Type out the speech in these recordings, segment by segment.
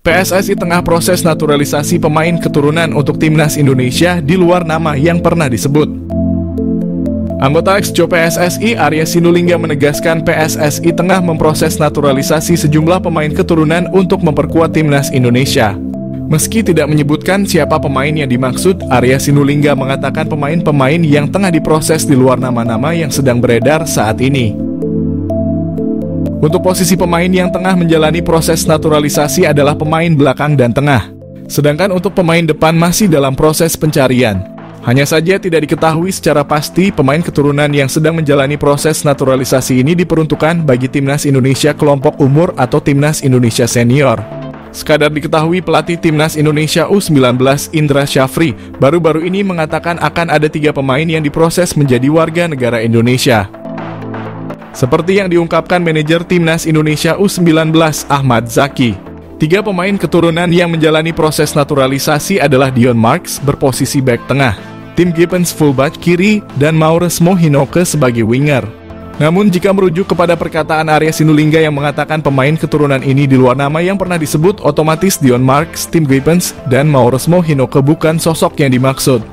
PSSI tengah proses naturalisasi pemain keturunan untuk timnas Indonesia di luar nama yang pernah disebut. Anggota Exco PSSI Arya Sinulinga menegaskan PSSI tengah memproses naturalisasi sejumlah pemain keturunan untuk memperkuat timnas Indonesia. Meski tidak menyebutkan siapa pemain yang dimaksud, Arya Sinulinga mengatakan pemain-pemain yang tengah diproses di luar nama-nama yang sedang beredar saat ini. Untuk posisi pemain yang tengah menjalani proses naturalisasi adalah pemain belakang dan tengah. Sedangkan untuk pemain depan masih dalam proses pencarian. Hanya saja tidak diketahui secara pasti pemain keturunan yang sedang menjalani proses naturalisasi ini diperuntukkan bagi timnas Indonesia kelompok umur atau timnas Indonesia senior. Sekadar diketahui pelatih timnas Indonesia U19 Indra Syafri baru-baru ini mengatakan akan ada 3 pemain yang diproses menjadi warga negara Indonesia. Seperti yang diungkapkan manajer timnas Indonesia U19 Ahmad Zaki, 3 pemain keturunan yang menjalani proses naturalisasi adalah Dion Marks berposisi bek tengah, Tim Gibbons fullback kiri, dan Mauresmo Hinoke sebagai winger. Namun jika merujuk kepada perkataan Arya Sinulinga yang mengatakan pemain keturunan ini di luar nama yang pernah disebut, otomatis Dion Marks, Tim Gibbons, dan Mauresmo Hinoke bukan sosok yang dimaksud.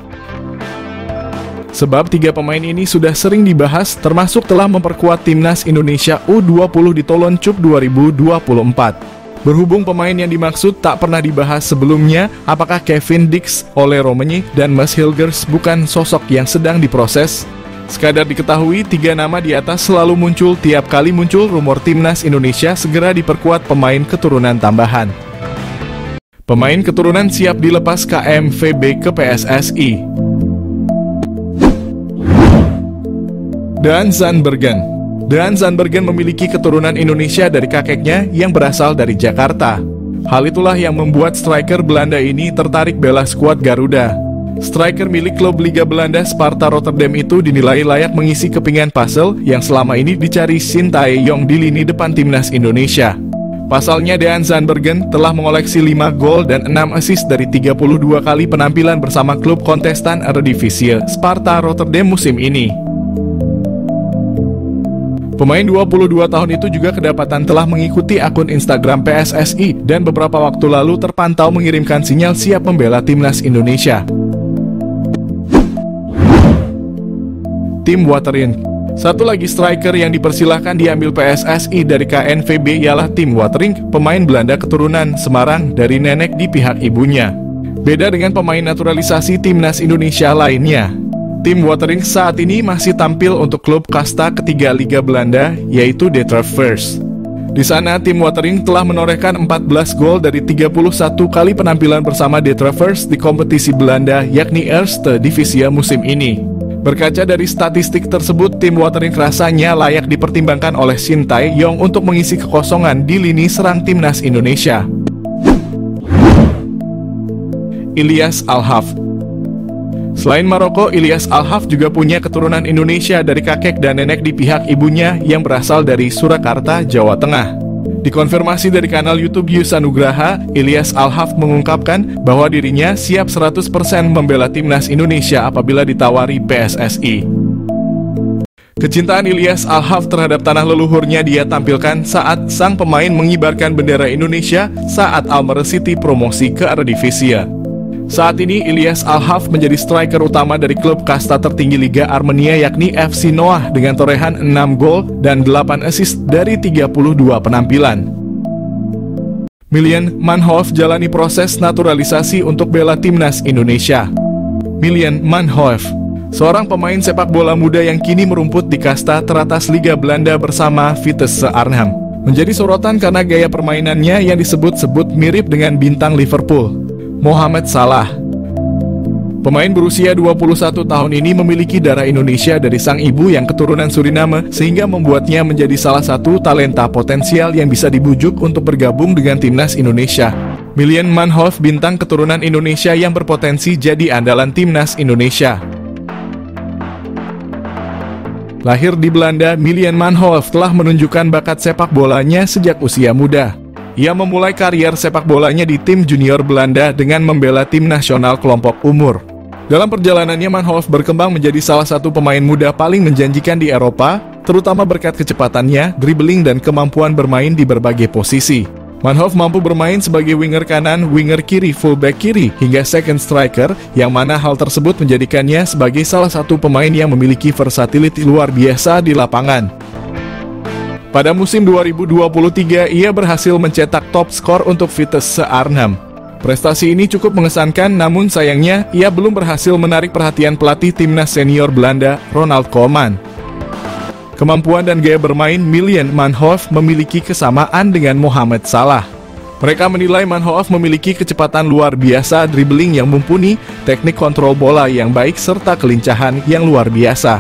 Sebab 3 pemain ini sudah sering dibahas, termasuk telah memperkuat timnas Indonesia U20 di Toloncup 2024. Berhubung pemain yang dimaksud tak pernah dibahas sebelumnya, apakah Kevin Dix, Ole Romenyi, dan Mas Hilgers bukan sosok yang sedang diproses? Sekadar diketahui, 3 nama di atas selalu muncul tiap kali muncul rumor timnas Indonesia segera diperkuat pemain keturunan tambahan. Pemain keturunan siap dilepas KMVB ke PSSI. Dan Zandbergen memiliki keturunan Indonesia dari kakeknya yang berasal dari Jakarta. Hal itulah yang membuat striker Belanda ini tertarik bela skuad Garuda. Striker milik klub Liga Belanda Sparta Rotterdam itu dinilai layak mengisi kepingan puzzle yang selama ini dicari Shin Tae-yong di lini depan timnas Indonesia. Pasalnya Dean Zandbergen telah mengoleksi 5 gol dan 6 assist dari 32 kali penampilan bersama klub kontestan Eredivisie Sparta Rotterdam musim ini. Pemain 22 tahun itu juga kedapatan telah mengikuti akun Instagram PSSI dan beberapa waktu lalu terpantau mengirimkan sinyal siap membela timnas Indonesia. Tim Waterink. Satu lagi striker yang dipersilahkan diambil PSSI dari KNVB ialah Tim Waterink, pemain Belanda keturunan Semarang dari nenek di pihak ibunya. Beda dengan pemain naturalisasi timnas Indonesia lainnya. Tim Waterink saat ini masih tampil untuk klub kasta ketiga Liga Belanda, yaitu De Travers. Di sana, tim Waterink telah menorehkan 14 gol dari 31 kali penampilan bersama De Travers di kompetisi Belanda, yakni Eerste Divisie musim ini. Berkaca dari statistik tersebut, tim Waterink rasanya layak dipertimbangkan oleh Shin Tae-yong untuk mengisi kekosongan di lini serang timnas Indonesia. Ilyas Al-Haf. Selain Maroko, Ilyas Al-Haf juga punya keturunan Indonesia dari kakek dan nenek di pihak ibunya yang berasal dari Surakarta, Jawa Tengah. Dikonfirmasi dari kanal YouTube Yus Anugraha, Ilyas Al-Haf mengungkapkan bahwa dirinya siap 100% membela timnas Indonesia apabila ditawari PSSI. Kecintaan Ilyas Al-Haf terhadap tanah leluhurnya dia tampilkan saat sang pemain mengibarkan bendera Indonesia saat Almere City promosi ke Eredivisie. Saat ini Ilyas Al-Haf menjadi striker utama dari klub kasta tertinggi Liga Armenia yakni FC Noah dengan torehan 6 gol dan 8 assist dari 32 penampilan. Miljan Manhoef jalani proses naturalisasi untuk bela timnas Indonesia. Miljan Manhoef, seorang pemain sepak bola muda yang kini merumput di kasta teratas Liga Belanda bersama Vitesse Arnhem, menjadi sorotan karena gaya permainannya yang disebut-sebut mirip dengan bintang Liverpool, Mohamed Salah. Pemain berusia 21 tahun ini memiliki darah Indonesia dari sang ibu yang keturunan Suriname, sehingga membuatnya menjadi salah satu talenta potensial yang bisa dibujuk untuk bergabung dengan timnas Indonesia. Miljan Manhoef, bintang keturunan Indonesia yang berpotensi jadi andalan timnas Indonesia. Lahir di Belanda, Miljan Manhoef telah menunjukkan bakat sepak bolanya sejak usia muda. Ia memulai karier sepak bolanya di tim junior Belanda dengan membela tim nasional kelompok umur. Dalam perjalanannya, Manhoef berkembang menjadi salah satu pemain muda paling menjanjikan di Eropa, terutama berkat kecepatannya, dribbling, dan kemampuan bermain di berbagai posisi. Manhoef mampu bermain sebagai winger kanan, winger kiri, fullback kiri, hingga second striker, yang mana hal tersebut menjadikannya sebagai salah satu pemain yang memiliki versatility luar biasa di lapangan. Pada musim 2023, ia berhasil mencetak top skor untuk Vitesse Arnhem. Prestasi ini cukup mengesankan, namun sayangnya ia belum berhasil menarik perhatian pelatih timnas senior Belanda, Ronald Koeman. Kemampuan dan gaya bermain Miljan Manhoef memiliki kesamaan dengan Mohamed Salah. Mereka menilai Manhoef memiliki kecepatan luar biasa, dribbling yang mumpuni, teknik kontrol bola yang baik, serta kelincahan yang luar biasa.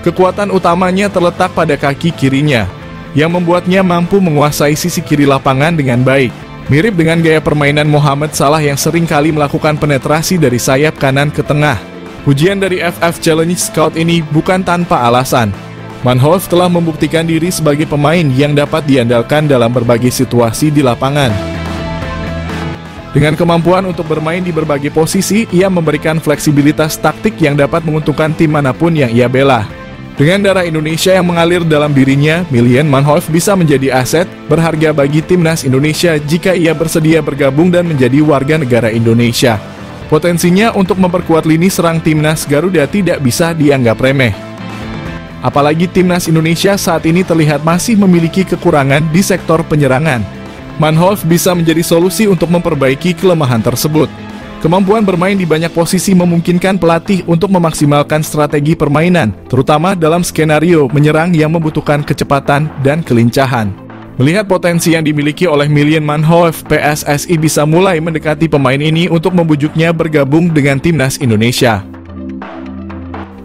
Kekuatan utamanya terletak pada kaki kirinya, yang membuatnya mampu menguasai sisi kiri lapangan dengan baik. Mirip dengan gaya permainan Mohamed Salah yang sering kali melakukan penetrasi dari sayap kanan ke tengah. Pujian dari FF Challenge Scout ini bukan tanpa alasan. Manhoef telah membuktikan diri sebagai pemain yang dapat diandalkan dalam berbagai situasi di lapangan. Dengan kemampuan untuk bermain di berbagai posisi, ia memberikan fleksibilitas taktik yang dapat menguntungkan tim manapun yang ia bela. Dengan darah Indonesia yang mengalir dalam dirinya, Miljan Manhoef bisa menjadi aset berharga bagi timnas Indonesia jika ia bersedia bergabung dan menjadi warga negara Indonesia. Potensinya untuk memperkuat lini serang timnas Garuda tidak bisa dianggap remeh. Apalagi timnas Indonesia saat ini terlihat masih memiliki kekurangan di sektor penyerangan. Manhoef bisa menjadi solusi untuk memperbaiki kelemahan tersebut. Kemampuan bermain di banyak posisi memungkinkan pelatih untuk memaksimalkan strategi permainan, terutama dalam skenario menyerang yang membutuhkan kecepatan dan kelincahan. Melihat potensi yang dimiliki oleh Miljan Manhoef, PSSI bisa mulai mendekati pemain ini untuk membujuknya bergabung dengan timnas Indonesia.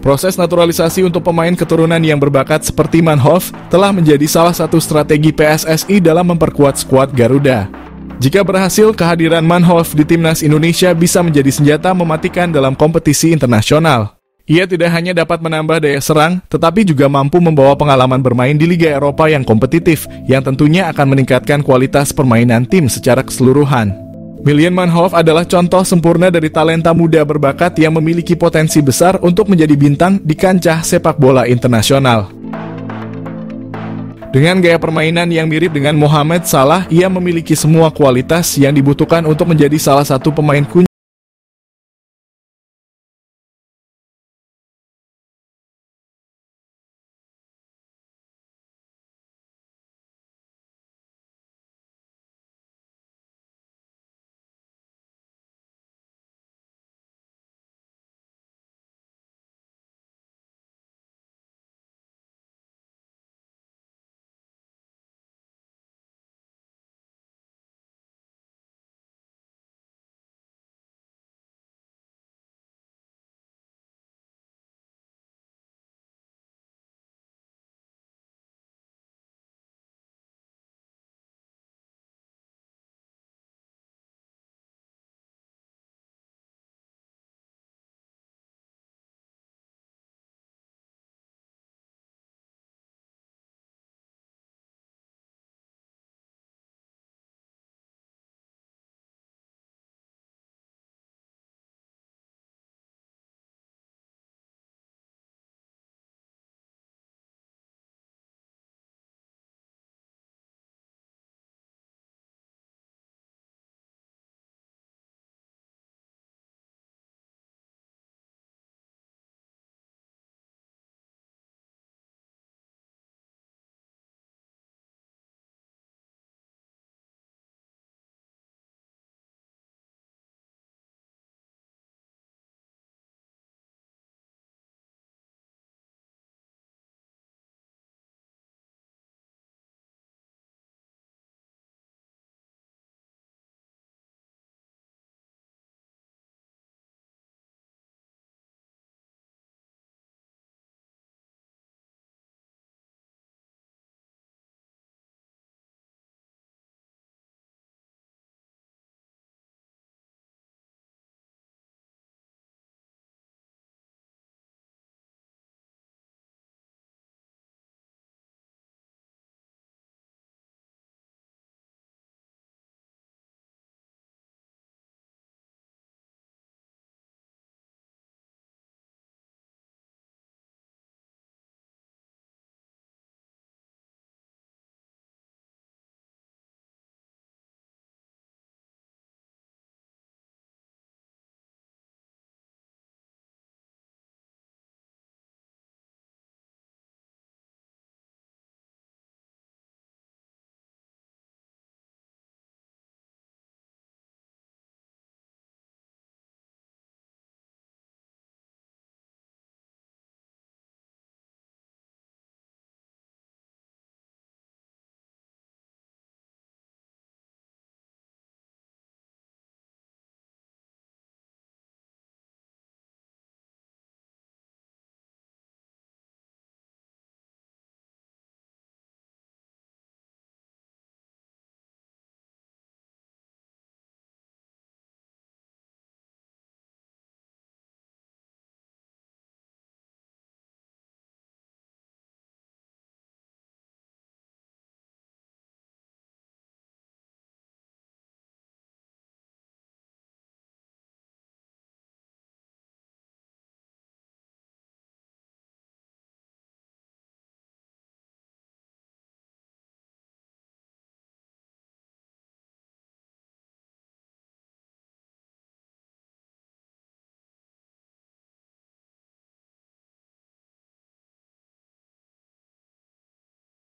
Proses naturalisasi untuk pemain keturunan yang berbakat seperti Manhoef telah menjadi salah satu strategi PSSI dalam memperkuat skuad Garuda. Jika berhasil, kehadiran Manhoef di timnas Indonesia bisa menjadi senjata mematikan dalam kompetisi internasional. Ia tidak hanya dapat menambah daya serang, tetapi juga mampu membawa pengalaman bermain di Liga Eropa yang kompetitif, yang tentunya akan meningkatkan kualitas permainan tim secara keseluruhan. Miljan Manhoef adalah contoh sempurna dari talenta muda berbakat yang memiliki potensi besar untuk menjadi bintang di kancah sepak bola internasional. Dengan gaya permainan yang mirip dengan Mohamed Salah, ia memiliki semua kualitas yang dibutuhkan untuk menjadi salah satu pemain kunci